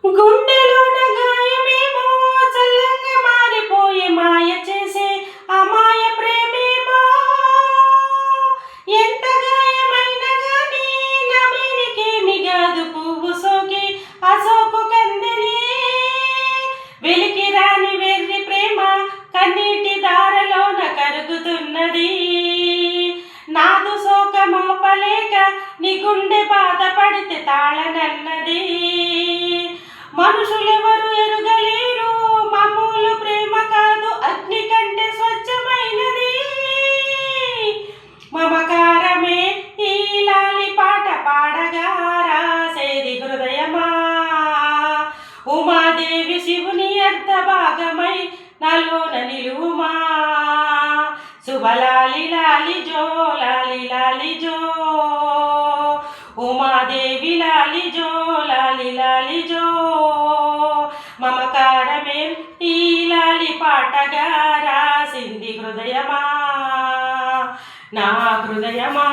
గుండెలోన గాయమేమో చల్లంగా మారిపోయే మాయ చేసే అమాయ ప్రేమేమో ఎంత గాయమైన గానీ నమేనికేమి గాదు పువ్వు సోకి అసోకు కందిని వెలికి రాని వెర్రి ప్రేమ కన్నీటి దారలోన కరుగుతున్నది నాదు సోక మోపలేక నీ గుండె బాధపడితే తాళనన్నది మనుషులెవరు ఎరుగలేరు మామూలు ప్రేమ కాదు అగ్ని కంటే స్వచ్ఛమైనది మమకారమే ఈ లాలి పాట పాడగా రాసేది హృదయమా ఉమాదేవి శివుని అర్ధ భాగమై నాలోన నిలువుమా శుభలాలి లాలి జో లాలి లాలి జో ఉమాదేవి లాలి జో లాలి లాలి జో మమకారమే ఈ లాలి పాటగా రాసింది హృదయమా నా హృదయమా.